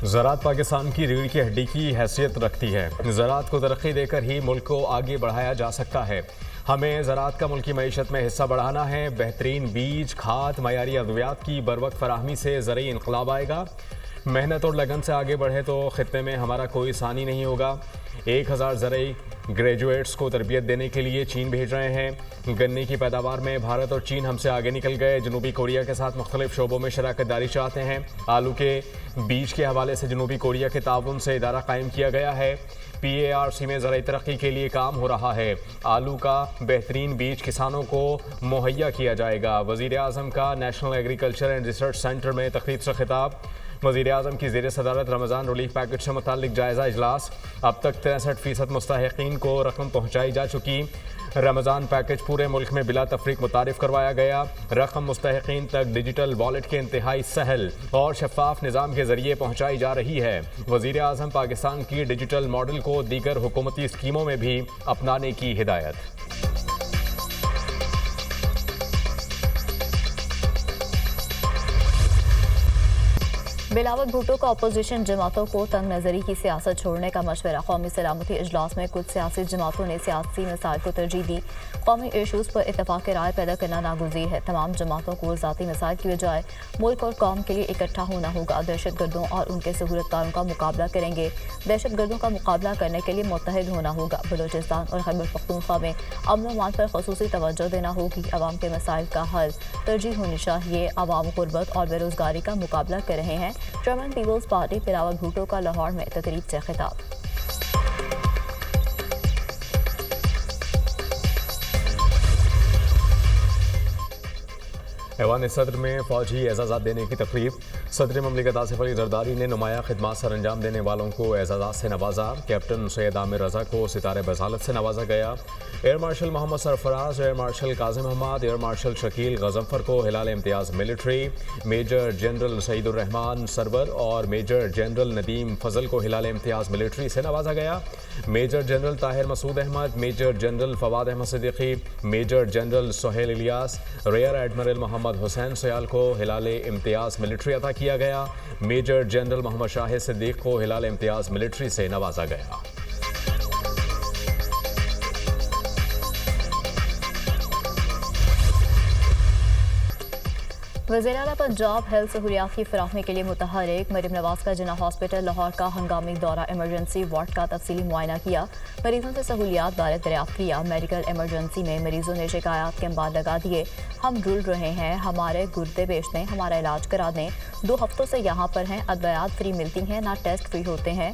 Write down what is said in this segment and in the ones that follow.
ज़राअत पाकिस्तान की रीढ़ की हड्डी की हैसियत रखती है। ज़राअत को तरक्की देकर ही मुल्क को आगे बढ़ाया जा सकता है। हमें ज़राअत का मुल्की मईशत में हिस्सा बढ़ाना है। बेहतरीन बीज, खाद, मयारी अद्वियात की बरवक्त फराहमी से ज़रई इनकलाब आएगा। मेहनत और लगन से आगे बढ़े तो खित्ते में हमारा कोई सानी नहीं होगा। 1000 ज़रई ग्रेजुएट्स को तरबियत देने के लिए चीन भेज रहे हैं। गन्ने की पैदावार में भारत और चीन हमसे आगे निकल गए। जनूबी कोरिया के साथ मुख्तलिफ शोबों में शराकत दारी चाहते हैं। आलू के बीज के हवाले से जनूबी कोरिया के ताउन से इदारा कायम किया गया है। PARC में ज़राई तरक्की के लिए काम हो रहा है। आलू का बेहतरीन बीज किसानों को मुहैया किया जाएगा। वज़ीर आज़म का national agriculture and research centre में तकरीब से खिताब। वज़ीर आज़म की ज़ेर सदारत रमज़ान रिलीफ पैकेज से मुताल्लिक जायज़ा इजलास। अब तक 63% मुस्तहिक़ीन को रकम पहुँचाई जा चुकी। रमज़ान पैकेज पूरे मुल्क में बिला तफरीक मुतारिफ करवाया गया। रकम मुस्तहिक़ीन तक डिजिटल वॉलेट के इंतहाई सहल और शफाफ निज़ाम के ज़रिए पहुँचाई जा रही है। वज़ीर आज़म पाकिस्तान की डिजिटल मॉडल को दीगर हुकूमती स्कीमों में भी अपनाने की हिदायत। बिलावल भुट्टो का अपोजिशन जमातों को तंग नज़री की सियासत छोड़ने का मशवरा। कौमी सलामती इजलास में कुछ सियासी जमातों ने सियासी मसाइल को तरजीह दी। कौमी इशूज़ पर इतफाक़ राय पैदा करना नागुज़ीर है। तमाम जमातों को ज़ाती मसाइल की बजाय मुल्क और कौम के लिए इकट्ठा होना होगा। दहशत गर्दों और उनके सहूलतकारों का मुकाबला करेंगे। दहशत गर्दों का मुकाबला करने के लिए मुत्तहिद होना होगा। बलूचिस्तान और खैबर पख्तूनख्वा में अमन अमान पर ख़ुसूसी तवज्जो देना होगी। अवाम के मसाइल का हल तरजीह होनी चाहिए। अवाम गुर्बत और बेरोज़गारी का मुकाबला कर रहे हैं। चेयरमैन पीपल्स पार्टी बिलावल भुट्टो का लाहौर में तकरीब से खिताब। ऐवान सदर में फौजी एजाज़ात देने की तकरीब। सदर ममलिकत आसिफ अली जरदारी ने नुमाया खिदमात सर अंजाम देने वालों को एजाज़ात से नवाजा। कैप्टन सैयद आमिर रजा को सितारे बसालत से नवाजा गया। Air marshal Mohammad Sarfaraz, air marshal Kazim Ahmed, air marshal Shakeel Ghazanfar को Hilal Imtiaz military, major general Saeedur Rehman Sarwar और मेजर जनरल नदीम फजल को हिलाल इम्तियाज़ मिलिट्री से नवाजा गया। Major general Tahir Masood Ahmed, major general Fawad Ahmed Siddiqui, major general Sohail Ilyas, rear admiral Mohammad Hussain Sial को हिलाल इम्तियाज़ मिलिट्री अता किया गया। मेजर जनरल मोहम्मद शाहिद सिद्दीक को हिलाल इम्तियाज़ मिलिट्री से नवाजा गया। वज़ीर-ए-आला पंजाब हेल्थ सहूलियात की फराहमी के लिए मुतहरिक। मरीम नवाज का जिना हॉस्पिटल लाहौर का हंगामी दौरा इमरजेंसी वार्ड का तफसीली मुआयना किया। मरीजों से सहूलियात बारे दरियाफ्त किया। मेडिकल इमरजेंसी में मरीजों ने शिकायत के बाद लगा दिए। हम रुल रहे हैं, हमारे गुर्दे बेच दें, हमारा इलाज करा दें। 2 हफ्तों से यहाँ पर हैं, अद्वियात फ्री मिलती हैं, ना टेस्ट फ्री होते हैं।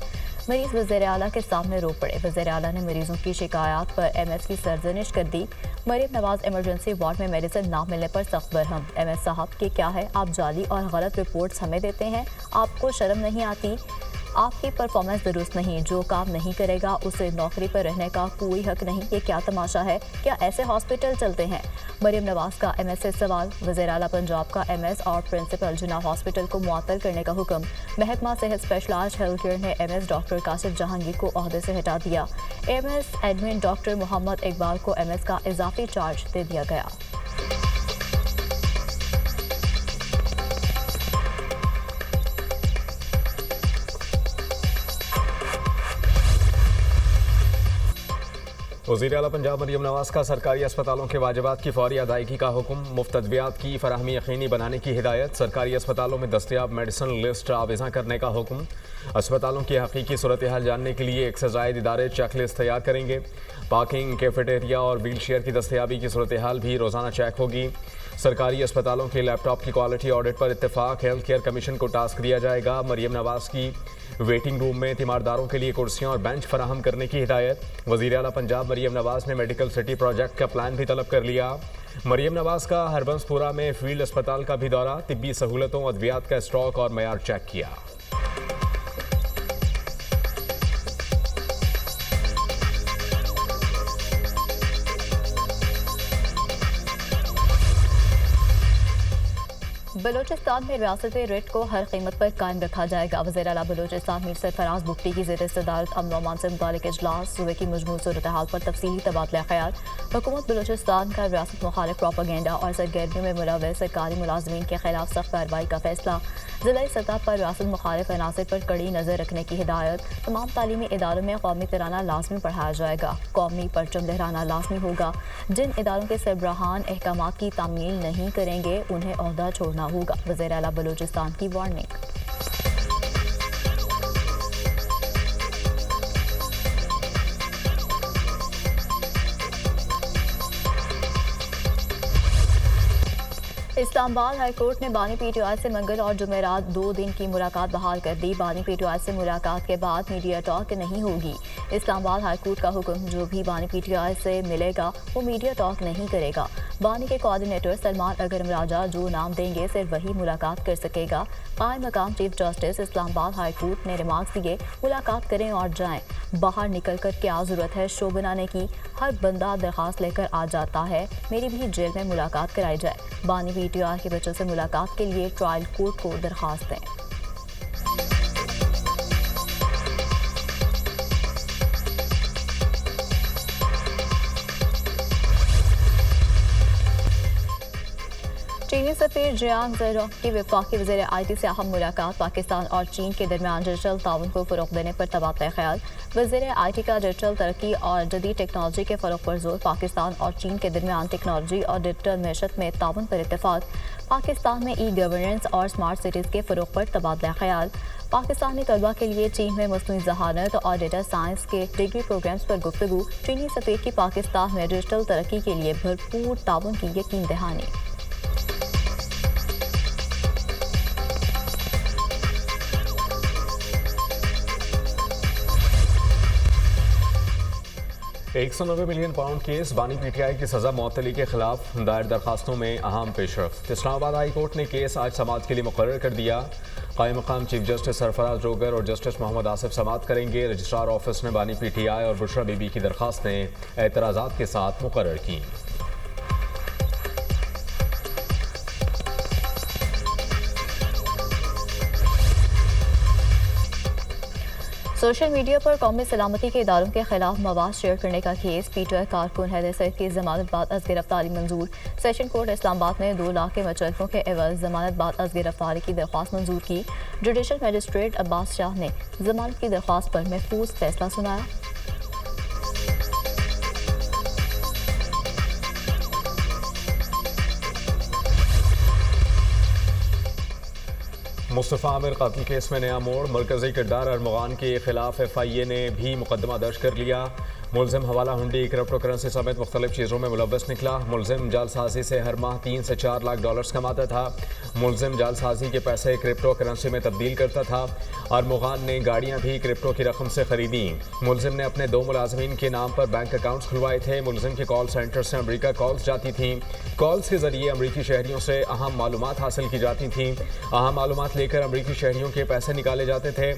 मरीज वज़ीर-ए-आला के सामने रो पड़े। वज़ीर-ए-आला ने मरीजों की शिकायत पर MS की सरजनिश कर दी। मरीम नवाज इमरजेंसी वार्ड में मेडिसिन ना मिलने पर सख्त बरहम। MS साहब के क्या है, आप जाली और गलत रिपोर्ट्स हमें देते हैं, आपको शर्म नहीं आती? आपकी परफॉर्मेंस दुरुस्त नहीं, जो काम नहीं करेगा उसे नौकरी पर रहने का कोई हक नहीं। ये क्या तमाशा है, क्या ऐसे हॉस्पिटल चलते हैं? मरीम नवाज का MS से सवाल। वज़ीर-ए-आला पंजाब का MS और प्रिंसिपल जिना हॉस्पिटल को मुअत्तल करने का हुक्म। महकमा सेहत स्पेशलाइज्ड हेल्थ केयर ने MS डॉक्टर काशिफ जहांगीर को ओहदे से हटा दिया। MS admin doctor Mohammad Iqbal को MS का इजाफी चार्ज दे दिया गया। वज़ीर आला पंजाब मरीम नवाज का सरकारी अस्पतालों के वाजिबात की फौरी अदायगी का हुक्म। मुफ्त अद्वियात की फराहमी यकीनी बनाने की हिदायत। सरकारी अस्पतालों में दस्तयाब मेडिसिन लिस्ट आवेज़ा करने का हुक्म। अस्पतालों की हकीकी सूरत हाल जानने के लिए 1 से ज़ायद इदारे चेक लिस्ट तैयार करेंगे। पार्किंग, कैफेटेरिया और व्हील चेयर की दस्तयाबी की सूरत हाल भी रोज़ाना चेक होगी। सरकारी अस्पतालों के लैपटॉप की क्वालिटी ऑडिट पर इत्तेफाक। हेल्थ केयर कमीशन को टास्क दिया जाएगा। मरीम नवाज की वेटिंग रूम में तीमारदारों के लिए कुर्सियां और बेंच फराहम करने की हिदायत। वज़ीर आला पंजाब मरीम नवाज ने मेडिकल सिटी प्रोजेक्ट का प्लान भी तलब कर लिया। मरीम नवाज का हरबंसपुरा में फील्ड अस्पताल का भी दौरा। तिब्बी सहूलतों, अद्वियात का स्टॉक और मयार चेक किया। बलूचिस्तान में रियासत रिट को हर कीमत पर कायम रखा जाएगा। वज़ीर आला बलूचिस्तान मीर सरफराज बुगटी की ज़ेर सदारत अमन अमान से मुताल्लिक़ इजलास, सूबे की मजमूई सूरत हाल पर तफसीली तबादला ख्याल। हुकूमत बलूचिस्तान का रियासत मुखालिफ प्रोपेगेंडा और सरगर्मियों में मुलव्वस सरकारी मुलाजमीन के खिलाफ सख्त कार्रवाई का फैसला। जिला सतह पर रियासत मुखालिफ अनासर पर कड़ी नज़र रखने की हिदायत। तमाम तालीमी इदारों में कौमी तराना लाजमी पढ़ाया जाएगा। कौमी परचम लहराना लाजमी होगा। जिन इदारों के सरबराहान अहकामात की तामील नहीं करेंगे उन्हें ओहदा छोड़ना होगा। वज़ीर आला बलूचिस्तान की वार्निंग। इस्लामाबाद हाई कोर्ट ने बानी पीटीआई से मंगल और जुमेरात 2 दिन की मुलाकात बहाल कर दी। बानी पीटीआई से मुलाकात के बाद मीडिया टॉक नहीं होगी। इस्लामाबाद हाई कोर्ट का हुक्म, जो भी बानी पीटीआई से मिलेगा वो मीडिया टॉक नहीं करेगा। बानी के कोऑर्डिनेटर सलमान अगरम राजा जो नाम देंगे सिर्फ वही मुलाकात कर सकेगा। कायम मकाम chief justice Islamabad high court ने रिमार्क्स दिए, मुलाकात करें और जाएं। बाहर निकल कर क्या जरूरत है शो बनाने की? हर बंदा दरखास्त लेकर आ जाता है, मेरी भी जेल में मुलाकात कराई जाए। बानी पीटीआई के बच्चों से मुलाकात के लिए ट्रायल कोर्ट को दरखास्त दें। चीनी सफीर जियांग ज़ेरोंग की वफाकी वज़ीर IT से अहम मुलाकात। पाकिस्तान और चीन के दरमियान डिजिटल ताउन को फ़रोग़ देने पर तबादला ख्याल। वज़ीर IT का डिजिटल तरक्की और जदीद टेक्नोलॉजी के फ़रोग़ पर जोर। पाकिस्तान और चीन के दरमियान टेक्नोलॉजी और डिजिटल मैशत में ताउन पर इत्तेफाक। पाकिस्तान में ई-गवर्नेंस और स्मार्ट सिटीज़ के फ़रोग़ पर तबादला ख्याल। पाकिस्तानी तलबा के लिए चीन में मसनूई ज़हानत और डेटा साइंस के डिग्री प्रोग्राम्स पर गुफ्तगू। चीनी सफीर की पाकिस्तान में डिजिटल तरक्की के लिए भरपूर ताउन की यकीन दहानी। £190 मिलियन केस। बानी पीटीआई की सजा मअतली के खिलाफ दायर दरखास्तों में अहम पेशरफ्त। इस्लामाबाद हाई कोर्ट ने केस आज समाअत के लिए मुकर्रर कर दिया। कायम मकाम चीफ जस्टिस सरफराज रोगर और जस्टिस मोहम्मद आसिफ समाअत करेंगे। रजिस्ट्रार ऑफिस ने बानी पीटीआई और बुशरा बीबी की दरखास्तें एतराज़ात के साथ मुकर्रर की। सोशल मीडिया पर कौमी सलामती के इदारों के खिलाफ मवाद शेयर करने का केस। पीटीआई कारकुन हैदर सईद की जमानत बाद अज गिरफ्तारी मंजूर। सेशन कोर्ट इस्लामाबाद ने 2 लाख के मुचलकों के एवज जमानत बाद अज गिरफ्तारी की दरख्वास्त मंजूर की। जुडिशल मजिस्ट्रेट अब्बास शाह ने जमानत की दरख्वास्त पर महफूज फैसला सुनाया। मुस्तफ़ा आमिर कत्ल केस में नया मोड़। मरकजी किरदार अरमगान के खिलाफ FIA ने भी मुकदमा दर्ज कर लिया। मुलजिम हवाला हुंडी, क्रिप्टो करेंसी समेत मुख्तलिफ चीज़ों में मुलव्वस निकला। मुलजिम जालसाजी से हर माह 3 से 4 लाख डॉलर्स कमाता था। मुलजिम जालसाजी के पैसे क्रिप्टो करेंसी में तब्दील करता था। अरमगान ने गाड़ियाँ भी क्रिप्टो की रकम से खरीदी। मुलजिम ने अपने 2 मुलाजमीन के नाम पर बैंक अकाउंट्स खुलवाए थे। मुलजिम के कॉल सेंटर से अमरीका कॉल्स जाती थीं। कॉल्स के जरिए अमरीकी शहरियों से अहम मालूमात हासिल की जाती थीं। अहम मालूमात लेकर अमरीकी शहरियों के पैसे निकाले जाते थे।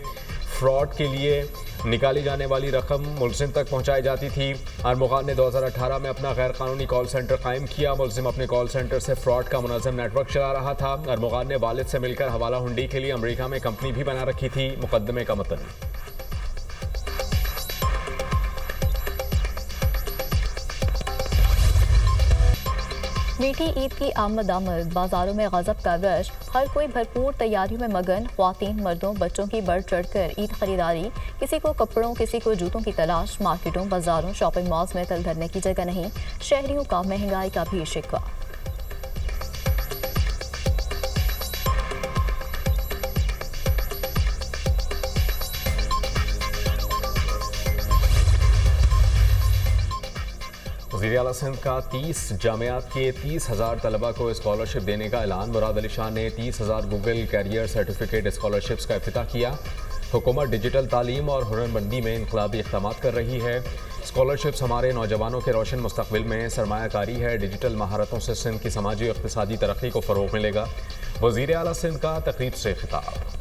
फ्रॉड के लिए निकाली जाने वाली रकम मुलजिम तक पहुंचाई जाती थी। अरमगान ने 2018 में अपना गैर कानूनी कॉल सेंटर कायम किया। मुलजिम अपने कॉल सेंटर से फ्रॉड का मुनज़्ज़म नेटवर्क चला रहा था। अरमगान ने वालिद से मिलकर हवाला हुंडी के लिए अमेरिका में कंपनी भी बना रखी थी। मुकदमे का मतन। मीठी ईद की आमद बाजारों में गजब का रश। हर कोई भरपूर तैयारियों में मगन। ख्वातीन मर्दों बच्चों की बढ़ चढ़ कर ईद खरीदारी। किसी को कपड़ों किसी को जूतों की तलाश। मार्केटों बाजारों शॉपिंग मॉल्स में तल धरने की जगह नहीं। शहरियों का महंगाई का भी शिकवा। वज़ीर आला सिंध का 30 जामियात के 30,000 तलबा को स्कॉलरशिप देने का ऐलान। मुराद अली शाह ने 30,000 गूगल कैरियर सर्टिफिकेट स्कॉलरशिप्स का इफ्तिताह किया। हुकूमत डिजिटल तालीम और हुनरमंदी में इनकलाबी इक़दाम कर रही है। स्कॉलरशिप्स हमारे नौजवानों के रोशन मुस्तकबिल में सरमायाकारी है। डिजिटल महारतों से सिंध की समाजी और इक़्तिसादी तरक्की को फ़रोग़ मिलेगा। वज़ीर आला सिंध का तक़रीब से खिताब।